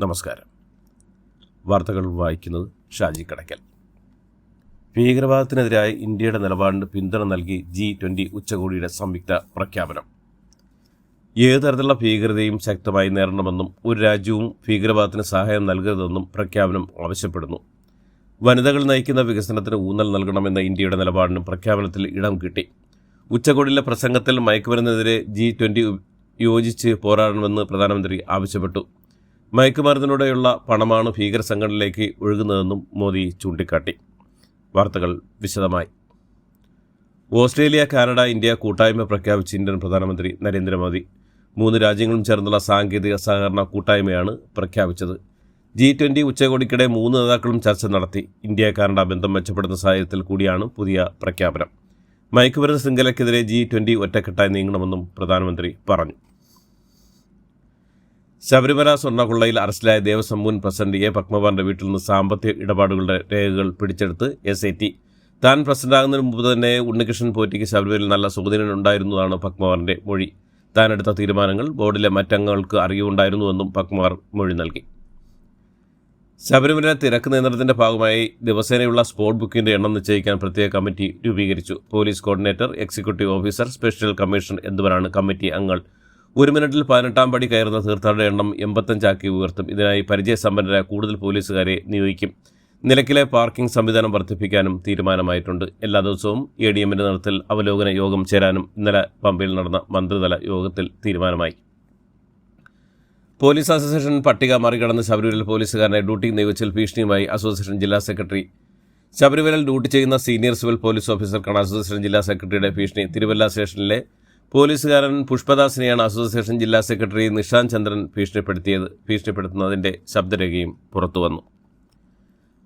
നമസ്കാരം. വാർത്തകൾ വായിക്കുന്നത് ഷാജി കടയ്ക്കൽ. ഭീകരവാദത്തിനെതിരായ ഇന്ത്യയുടെ നിലപാടിന് പിന്തുണ നൽകി G20 ഉച്ചകോടിയുടെ സംയുക്ത പ്രഖ്യാപനം. ഏത് തരത്തിലുള്ള ഭീകരതയും ശക്തമായി നേരിടണമെന്നും ഒരു രാജ്യവും ഭീകരവാദത്തിന് സഹായം നൽകരുതെന്നും പ്രഖ്യാപനം ആവശ്യപ്പെടുന്നു. വനിതകൾ നയിക്കുന്ന വികസനത്തിന് ഊന്നൽ നൽകണമെന്ന ഇന്ത്യയുടെ നിലപാടിനും പ്രഖ്യാപനത്തിൽ ഇടം കിട്ടി. ഉച്ചകോടിയിലെ പ്രസംഗത്തിൽ മയക്കുമരുന്നിനെതിരെ G20 യോജിച്ച് പോരാടണമെന്ന് പ്രധാനമന്ത്രി ആവശ്യപ്പെട്ടു. മയക്കുമരുന്നിലൂടെയുള്ള പണമാണ് ഭീകര സംഘടനയിലേക്ക് ഒഴുകുന്നതെന്നും മോദി ചൂണ്ടിക്കാട്ടി. വാർത്തകൾ വിശദമായി. ഓസ്ട്രേലിയ, കാനഡ, ഇന്ത്യ കൂട്ടായ്മ പ്രഖ്യാപിച്ച ഇന്ത്യൻ പ്രധാനമന്ത്രി നരേന്ദ്രമോദി 3 രാജ്യങ്ങളും ചേർന്നുള്ള സാങ്കേതിക സഹകരണ കൂട്ടായ്മയാണ് പ്രഖ്യാപിച്ചത്. G20 ഉച്ചകോടിക്കിടെ 3 നേതാക്കളും ചർച്ച നടത്തി. ഇന്ത്യ കാനഡ ബന്ധം മെച്ചപ്പെടുന്ന സാഹചര്യത്തിൽ കൂടിയാണ് പുതിയ പ്രഖ്യാപനം. മയക്കുമരുന്ന് ശൃംഖലയ്ക്കെതിരെ G20 ഒറ്റക്കെട്ടായി നീങ്ങണമെന്നും പ്രധാനമന്ത്രി പറഞ്ഞു. ശബരിമല സ്വർണ്ണക്കൊള്ളയിൽ അറസ്റ്റിലായ ദേവസ്വം മുൻ പ്രസിഡന്റ് എ പത്മകുമാറിന്റെ വീട്ടിൽ നിന്ന് സാമ്പത്തിക ഇടപാടുകളുടെ രേഖകൾ പിടിച്ചെടുത്ത് SIT. താൻ പ്രസിഡന്റാകുന്നതിന് മുമ്പ് തന്നെ ഉണ്ണികൃഷ്ണൻ പോറ്റിക്ക് ശബരിമലയിൽ നല്ല സ്വാധീനം ഉണ്ടായിരുന്നതാണ് പത്മകുമാറിന്റെ മൊഴി. താനെടുത്ത തീരുമാനങ്ങൾ ബോർഡിലെ മറ്റംഗങ്ങൾക്ക് അറിവുണ്ടായിരുന്നുവെന്നും പത്മകുമാർ മൊഴി നൽകി. ശബരിമല തിരക്ക് നിയന്ത്രണത്തിന്റെ ഭാഗമായി ദിവസേനയുള്ള സ്പോട്ട് ബുക്കിംഗിന്റെ എണ്ണം നിശ്ചയിക്കാൻ പ്രത്യേക കമ്മിറ്റി രൂപീകരിച്ചു. Police coordinator, executive officer, special commissioner എന്നിവരാണ് കമ്മിറ്റി അംഗങ്ങൾ. 1 മിനിറ്റിൽ 18-ാം പടി കയറുന്ന തീർത്ഥാടകരുടെ എണ്ണം 85 ഉയർത്തും. ഇതിനായി പരിചയസമ്പന്നരായ കൂടുതൽ പോലീസുകാരെ നിയോഗിക്കും. നിലയ്ക്കലെ പാർക്കിംഗ് സംവിധാനം വർദ്ധിപ്പിക്കാനും തീരുമാനമായിട്ടുണ്ട്. എല്ലാ ദിവസവും ADMന്റെ നേതൃത്വത്തിൽ അവലോകന യോഗം ചേരാനും ഇന്നലെ പമ്പയിൽ നടന്ന മന്ത്രിതല യോഗത്തിൽ തീരുമാനമായി. പോലീസ് അസോസിയേഷൻ പട്ടിക മറികടന്ന് ശബരിമലയിൽ പോലീസുകാരനെ ഡ്യൂട്ടി നിയോഗിച്ചൽ ഭീഷണിയുമായി അസോസിയേഷൻ ജില്ലാ സെക്രട്ടറി. ശബരിമലയിൽ ഡ്യൂട്ടി ചെയ്യുന്ന സീനിയർ സിവിൽ പോലീസ് ഓഫീസർക്കാണ് അസോസിയേഷൻ ജില്ലാ സെക്രട്ടറിയുടെ ഭീഷണി. തിരുവല്ല സ്റ്റേഷനിലെ പോലീസുകാരൻ പുഷ്പദാസിനെയാണ് അസോസിയേഷൻ ജില്ലാ സെക്രട്ടറി നിഷാന്ത് ചന്ദ്രൻ ഭീഷണിപ്പെടുത്തുന്നതിൻ്റെ ശബ്ദരേഖയും പുറത്തുവന്നു.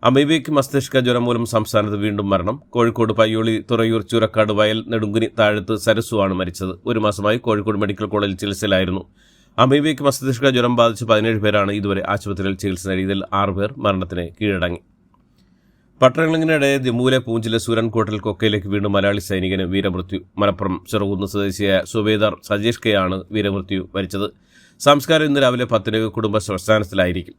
അമീബിക് മസ്തിഷ്ക ജ്വരം മൂലം സംസ്ഥാനത്ത് വീണ്ടും മരണം. കോഴിക്കോട് പയ്യോളി, തുറയൂർ, ചൂരക്കാട്, വയൽ, നെടുങ്കുനി, താഴത്ത് സരസുവാണ് മരിച്ചത്. 1 മാസമായി കോഴിക്കോട് മെഡിക്കൽ കോളേജിൽ ചികിത്സയിലായിരുന്നു. അമീബിക് മസ്തിഷ്ക ജ്വരം ബാധിച്ച് 17 പേരാണ് ഇതുവരെ ആശുപത്രിയിൽ ചികിത്സ നേടിയതിൽ 6 പേർ മരണത്തിന് കീഴടങ്ങി. പട്ടണങ്ങളിനിടെ ജമ്മുവിലെ പൂഞ്ചിലെ സൂരൻകോട്ടിൽ കൊക്കയിലേക്ക് വീണ്ടും മലയാളി സൈനികന് വീരമൃത്യു. മലപ്പുറം ചെറുകുന്ന് സ്വദേശിയായ സുബേദാർ സജീഷ് കെയാണ് വീരമൃത്യു വരിച്ചത്. സംസ്കാരം ഇന്ന് രാവിലെ 10-ന് കുടുംബ ശ്മശാനത്തിലായിരിക്കും.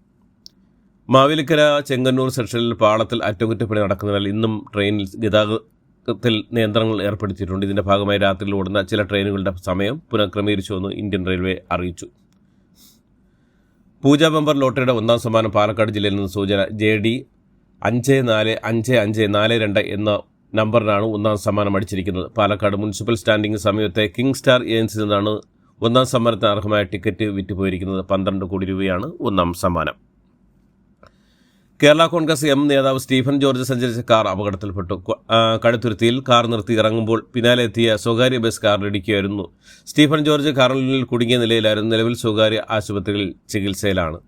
മാവേലിക്കര ചെങ്ങന്നൂർ സെക്ഷനിൽ പാളത്തിൽ അറ്റകുറ്റപ്പണി നടക്കുന്നതിനാൽ ഇന്നും ട്രെയിനിൽ ഗതാഗതത്തിൽ നിയന്ത്രണങ്ങൾ ഏർപ്പെടുത്തിയിട്ടുണ്ട്. ഇതിന്റെ ഭാഗമായി രാത്രിയിൽ ഓടുന്ന ചില ട്രെയിനുകളുടെ സമയം പുനഃക്രമീകരിച്ചുവെന്ന് ഇന്ത്യൻ റെയിൽവേ അറിയിച്ചു. പൂജ ബമ്പർ ലോട്ടറിയുടെ 1ാം സമ്മാനം പാലക്കാട് ജില്ലയിൽ നിന്ന് സൂചന. JD 545542 എന്ന നമ്പറിനാണ് 1ാം സമ്മാനം അടിച്ചിരിക്കുന്നത്. പാലക്കാട് മുനിസിപ്പൽ സ്റ്റാൻഡിംഗ് സമീപത്തെ കിങ് സ്റ്റാർ ഏജൻസിൽ നിന്നാണ് 1ാം സമ്മാനത്തിന് അർഹമായ ടിക്കറ്റ് വിറ്റുപോയിരിക്കുന്നത്. 12 കോടി രൂപയാണ് 1ാം സമ്മാനം. കേരള കോൺഗ്രസ് M നേതാവ് സ്റ്റീഫൻ ജോർജ് സഞ്ചരിച്ച കാർ അപകടത്തിൽപ്പെട്ടു. കടുത്തുരുത്തിയിൽ കാർ നിർത്തി ഇറങ്ങുമ്പോൾ പിന്നാലെ എത്തിയ സ്വകാര്യ ബസ് കാറിലിടിക്കുകയായിരുന്നു. സ്റ്റീഫൻ ജോർജ് കാറിനുള്ളിൽ കുടുങ്ങിയ നിലയിലായിരുന്നു. നിലവിൽ സ്വകാര്യ ആശുപത്രിയിൽ ചികിത്സയിലാണ്.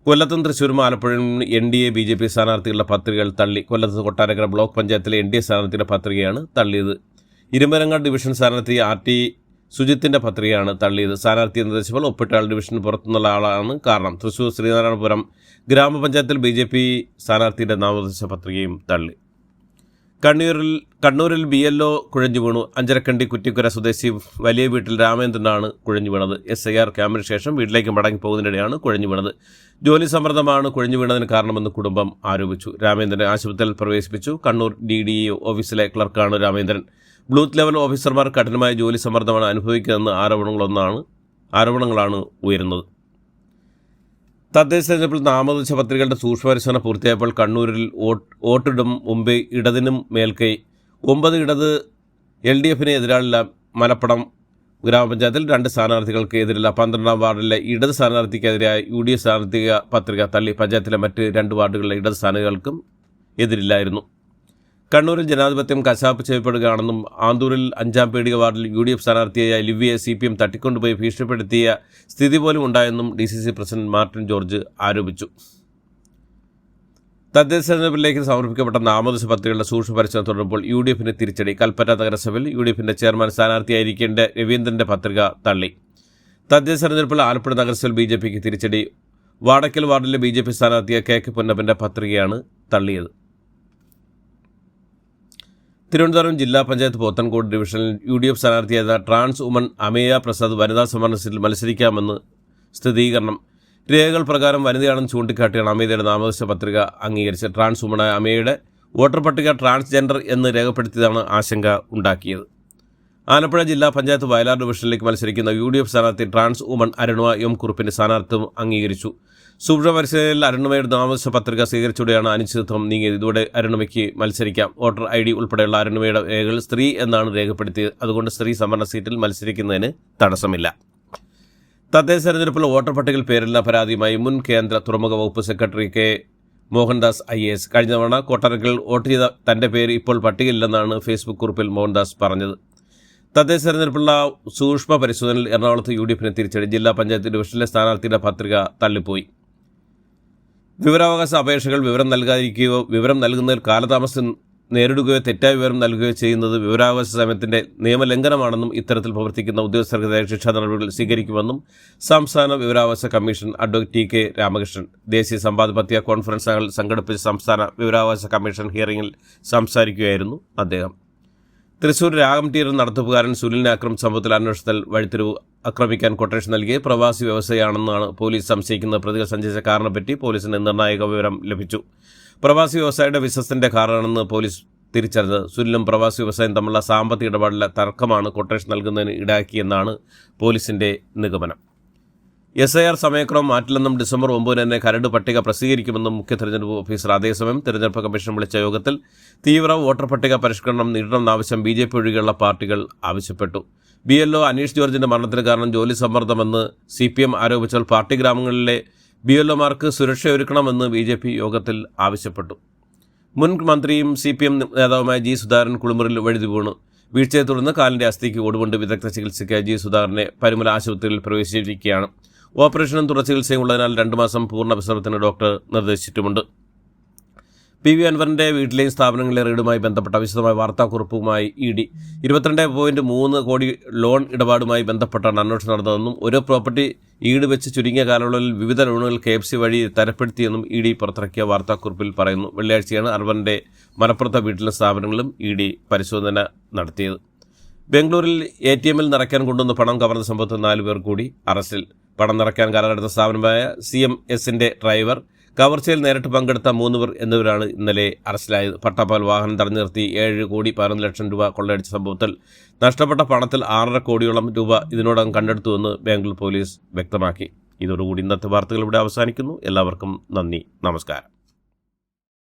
കൊല്ലത്തും തൃശ്ശൂരും ആലപ്പുഴയും NDA BJP സ്ഥാനാർത്ഥികളുടെ പത്രികകൾ തള്ളി. കൊല്ലത്ത് കൊട്ടാരക്കര ബ്ലോക്ക് പഞ്ചായത്തിലെ NDA സ്ഥാനാർത്ഥിയുടെ പത്രികയാണ് തള്ളിയത്. ഇരുമ്പനങ്ങാട് ഡിവിഷൻ സ്ഥാനാർത്ഥി RT സുജിത്തിന്റെ പത്രികയാണ് തള്ളിയത്. സ്ഥാനാർത്ഥി നിർദ്ദേശിച്ചപ്പോൾ ഒപ്പിട്ടയാൾ ഡിവിഷന് പുറത്തുനിന്നുള്ള ആളാണ് കാരണം. തൃശ്ശൂർ ശ്രീനാരായണപുരം ഗ്രാമപഞ്ചായത്തിൽ BJP സ്ഥാനാർത്ഥിയുടെ നാമനിർദ്ദേശ പത്രികയും തള്ളി. കണ്ണൂരിൽ BLO കുഴഞ്ഞു വീണു. അഞ്ചരക്കണ്ടി കുറ്റിക്കുര സ്വദേശി വലിയ വീട്ടിൽ രാമേന്ദ്രനാണ് കുഴഞ്ഞു വീണത്. SIR ക്യാമ്പിന് ശേഷം വീട്ടിലേക്ക് മടങ്ങി പോകുന്നതിനിടെയാണ് കുഴഞ്ഞു വീണത്. ജോലി സമ്മർദ്ദമാണ് കുഴഞ്ഞു വീണതിന് കാരണമെന്ന് കുടുംബം ആരോപിച്ചു. രാമേന്ദ്രനെ ആശുപത്രിയിൽ പ്രവേശിപ്പിച്ചു. കണ്ണൂർ DDEO ഓഫീസിലെ ക്ലർക്കാണ് രാമേന്ദ്രൻ. ബ്ലൂത്ത് ലെവൽ ഓഫീസർമാർ കഠിനമായ ജോലി സമ്മർദ്ദമാണ് അനുഭവിക്കുന്നതെന്ന് ആരോപണങ്ങളാണ് ഉയരുന്നത്. തദ്ദേശ തെരഞ്ഞെടുപ്പിൽ നാമനിർദ്ദേശ പത്രികകളുടെ സൂക്ഷ്മപരിശോധന പൂർത്തിയായപ്പോൾ കണ്ണൂരിൽ വോട്ടിടും മുമ്പേ ഇടതിനും മേൽക്കൈ. 9 ഇടത് LDFന് എതിരാളില്ല. മലപ്പുറം ഗ്രാമപഞ്ചായത്തിൽ 2 സ്ഥാനാർത്ഥികൾക്ക് എതിരില്ല. 12ാം വാർഡിലെ ഇടത് സ്ഥാനാർത്ഥിക്കെതിരായ UDF സ്ഥാനാർത്ഥിക പത്രിക തള്ളി. പഞ്ചായത്തിലെ മറ്റ് 2 വാർഡുകളിലെ ഇടത് സ്ഥാനാർത്ഥികൾക്കും എതിരില്ലായിരുന്നു. കണ്ണൂരിൽ ജനാധിപത്യം കശാപ്പ് ചെയ്യപ്പെടുകയാണെന്നും ആന്തൂരിൽ 5ാം പീടിക വാർഡിൽ UDF സ്ഥാനാർത്ഥിയായ ലിവിയെ CPM തട്ടിക്കൊണ്ടുപോയി ഭീഷണിപ്പെടുത്തിയ സ്ഥിതി പോലും ഉണ്ടായെന്നും DCC പ്രസിഡന്റ് മാർട്ടിൻ ജോർജ് ആരോപിച്ചു. തദ്ദേശ തെരഞ്ഞെടുപ്പിലേക്ക് സമർപ്പിക്കപ്പെട്ട നാമനിർദ്ദേശ പത്രികകളുടെ സൂക്ഷ്മ പരിശോധന തുടരുമ്പോൾ UDFന് തിരിച്ചടി. കൽപ്പറ്റ നഗരസഭയിൽ UDFന്റെ ചെയർമാൻ സ്ഥാനാർത്ഥിയായിരിക്കേണ്ട രവീന്ദ്രന്റെ പത്രിക തള്ളി. തദ്ദേശ തെരഞ്ഞെടുപ്പിൽ ആലപ്പുഴ നഗരസഭയിൽ BJPക്ക് തിരിച്ചടി. വാടക്കൽ വാർഡിലെ BJP സ്ഥാനാർത്ഥിയായ KK പൊന്നപ്പന്റെ പത്രികയാണ് തള്ളിയത്. തിരുവനന്തപുരം ജില്ലാ പഞ്ചായത്ത് പോത്തൻകോട് ഡിവിഷനിൽ UDF സ്ഥാനാർത്ഥിയായ ട്രാൻസ് വുമൺ അമേയ പ്രസാദ് വനിതാ സംവരണ സീറ്റിൽ മത്സരിക്കാമെന്ന് സ്ഥിരീകരണം. രേഖകൾ പ്രകാരം വനിതയാണെന്ന് ചൂണ്ടിക്കാട്ടിയാണ് അമീതയുടെ നാമനിർദ്ദേശ പത്രിക അംഗീകരിച്ചത്. ട്രാൻസ് വുമണായ അമീയുടെ വോട്ടർ പട്ടിക ട്രാൻസ്ജെൻഡർ എന്ന് രേഖപ്പെടുത്തിയതാണ് ആശങ്ക ഉണ്ടാക്കിയത്. ആലപ്പുഴ ജില്ലാ പഞ്ചായത്ത് വയലാർ ഡിവിഷനിലേക്ക് മത്സരിക്കുന്ന UDF സ്ഥാനാർത്ഥി ട്രാൻസ് വുമൺ അരുണിമ എം കുറുപ്പിന്റെ സ്ഥാനാർത്ഥിത്വം അംഗീകരിച്ചു. സൂക്ഷ്മ പരിശീലനയിൽ അരുണിമയുടെ നാമനിർദ്ദേശ പത്രിക സ്വീകരിച്ചതോടെയാണ് അനിശ്ചിതത്വം നീങ്ങിയത്. ഇതോടെ അരുണിമയ്ക്ക് മത്സരിക്കാം. വോട്ടർ ID ഉൾപ്പെടെയുള്ള അരുണിമയുടെ രേഖകൾ സ്ത്രീ എന്നാണ് രേഖപ്പെടുത്തിയത്. അതുകൊണ്ട് സ്ത്രീ സംവരണ സീറ്റിൽ മത്സരിക്കുന്നതിന് തടസ്സമില്ല. തദ്ദേശ തെരഞ്ഞെടുപ്പിൽ വോട്ടർ പട്ടികയിൽ പേരില്ല പരാതിയുമായി മുൻ കേന്ദ്ര തുറമുഖ വകുപ്പ് സെക്രട്ടറി K. മോഹൻദാസ് IAS. കഴിഞ്ഞ തവണ കൊട്ടാരക്കൽ വോട്ട് ചെയ്ത തന്റെ പേര് ഇപ്പോൾ പട്ടികയില്ലെന്നാണ് ഫേസ്ബുക്ക് കുറിപ്പിൽ മോഹൻദാസ് പറഞ്ഞത്. തദ്ദേശ തെരഞ്ഞെടുപ്പുള്ള സൂക്ഷ്മ പരിശോധനയിൽ എറണാകുളത്ത് UDFനെ തിരിച്ചടി. ജില്ലാ പഞ്ചായത്ത് ഡിവിഷനിലെ സ്ഥാനാർത്ഥിയുടെ പത്രിക തള്ളിപ്പോയി. വിവരാവകാശ അപേക്ഷകൾ വിവരം നൽകാതിരിക്കുകയോ വിവരം നൽകുന്നതിൽ കാലതാമസം നേരിടുകയോ തെറ്റായ വിവരം നൽകുകയോ ചെയ്യുന്നത് വിവരാവകാശ സമയത്തിന്റെ നിയമലംഘനമാണെന്നും ഇത്തരത്തിൽ പ്രവർത്തിക്കുന്ന ഉദ്യോഗസ്ഥർക്കെതിരെ ശിക്ഷാ നടപടികൾ സ്വീകരിക്കുമെന്നും സംസ്ഥാന വിവരാവകാശ കമ്മീഷൻ അഡ്വക്കേറ്റ് TK രാമകൃഷ്ണൻ ദേശീയ സമ്പാദപത്യ കോൺഫറൻസ് സംഘടിപ്പിച്ച സംസ്ഥാന വിവരാവകാശ കമ്മീഷൻ ഹിയറിംഗിൽ സംസാരിക്കുകയായിരുന്നു അദ്ദേഹം. തൃശൂർ രാഗംടീർ നടത്തിപ്പുകാരൻ സുനിലിനെ ആക്രമിച്ച സംഭവത്തിൽ അന്വേഷണത്തിൽ വഴിത്തിരിവ് ആക്രമിക്കാൻ കൊട്ടേഷൻ നൽകിയ പ്രവാസി വ്യവസായിയാണെന്നാണ് പോലീസ് സംശയിക്കുന്ന പ്രതികൾ സഞ്ചരിച്ച കാറിനെപ്പറ്റി പോലീസിന് നിർണായക വിവരം ലഭിച്ചു. പ്രവാസി വ്യവസായിയുടെ വിശ്വസ്തന്റെ കാറാണെന്ന് പോലീസ് തിരിച്ചറിഞ്ഞത്. സുനിലും പ്രവാസി വ്യവസായം തമ്മിലുള്ള സാമ്പത്തിക ഇടപാടിലെ തർക്കമാണ് കൊട്ടേഷൻ നൽകുന്നതിന് ഇടാക്കിയെന്നാണ് പോലീസിന്റെ നിഗമനം. SIR സമയക്രമം മാറ്റില്ലെന്നും ഡിസംബർ 9 തന്നെ കരട് പട്ടിക പ്രസിദ്ധീകരിക്കുമെന്നും മുഖ്യ തെരഞ്ഞെടുപ്പ് ഓഫീസർ. അതേസമയം തെരഞ്ഞെടുപ്പ് കമ്മീഷൻ വിളിച്ച യോഗത്തിൽ തീവ്ര വോട്ടർ പട്ടിക പരിഷ്കരണം നീട്ടണമെന്ന ആവശ്യം BJP ഒഴികെയുള്ള പാർട്ടികൾ ആവശ്യപ്പെട്ടു. BLO അനീഷ് ജോർജിന്റെ മരണത്തിന് കാരണം ജോലി സമ്മർദ്ദമെന്ന് CPM ആരോപിച്ചാൽ പാർട്ടി ഗ്രാമങ്ങളിലെ BLOമാർക്ക് സുരക്ഷയൊരുക്കണമെന്ന് BJP യോഗത്തിൽ ആവശ്യപ്പെട്ടു. മുൻ മന്ത്രിയും CPM നേതാവുമായ G. സുധാകരൻ കുളിമുറിയിൽ വഴുതി വീണു. വീഴ്ചയെ തുടർന്ന് കാലിന്റെ അസ്ഥിക്ക് ഒടുകൊണ്ട് വിദഗ്ധ ചികിത്സയ്ക്കായി G. സുധാകരനെ പരുമല ആശുപത്രിയിൽ പ്രവേശിച്ചിരിക്കുകയാണ്. ഓപ്പറേഷനും തുടർ ചികിത്സയും ഉള്ളതിനാൽ 2 മാസം പൂർണ്ണ വിശ്രമത്തിന് ഡോക്ടർ നിർദ്ദേശിച്ചിട്ടുമുണ്ട്. PV അൻവറിന്റെ വീട്ടിലെയും സ്ഥാപനങ്ങളിലെ റെയ്ഡുമായി ബന്ധപ്പെട്ട വിശദമായ വാർത്താക്കുറിപ്പുമായി ED 22.3 കോടി ലോൺ ഇടപാടുമായി ബന്ധപ്പെട്ടാണ് അന്വേഷണം നടന്നതെന്നും ഓരോ പ്രോപ്പർട്ടി ഈട് വെച്ച് ചുരുങ്ങിയ കാലയളവിൽ വിവിധ ലോണുകൾ KFC വഴി തരപ്പെടുത്തിയെന്നും ED പുറത്തിറക്കിയ വാർത്താക്കുറിപ്പിൽ പറയുന്നു. വെള്ളിയാഴ്ചയാണ് അൻവറിന്റെ മലപ്പുറത്തെ വീട്ടിലെ സ്ഥാപനങ്ങളിലും ED പരിശോധന നടത്തിയത്. ബംഗളൂരിൽ ATMൽ നിറയ്ക്കാൻ കൊണ്ടുവന്ന പണം കവർന്ന സംഭവത്തിൽ 4 പേർ കൂടി അറസ്റ്റിൽ. പണം നിറയ്ക്കാൻ കരാറെടുത്ത സ്ഥാപനമായ CMSന്റെ ഡ്രൈവർ, കവർച്ചയിൽ നേരിട്ട് പങ്കെടുത്ത 3 പേർ എന്നിവരാണ് ഇന്നലെ അറസ്റ്റിലായത്. പട്ടാപ്പകൽ വാഹനം തടഞ്ഞു നിർത്തി 7.11 ലക്ഷം രൂപ കൊള്ളയടിച്ച സംഭവത്തിൽ നഷ്ടപ്പെട്ട പണത്തിൽ 6.5 കോടിയോളം രൂപ ഇതിനോടകം കണ്ടെടുത്തുവെന്ന് ബാംഗ്ലൂർ പോലീസ് വ്യക്തമാക്കി. ഇതോടുകൂടി ഇന്നത്തെ വാർത്തകൾ ഇവിടെ അവസാനിക്കുന്നു. എല്ലാവർക്കും നന്ദി, നമസ്കാരം.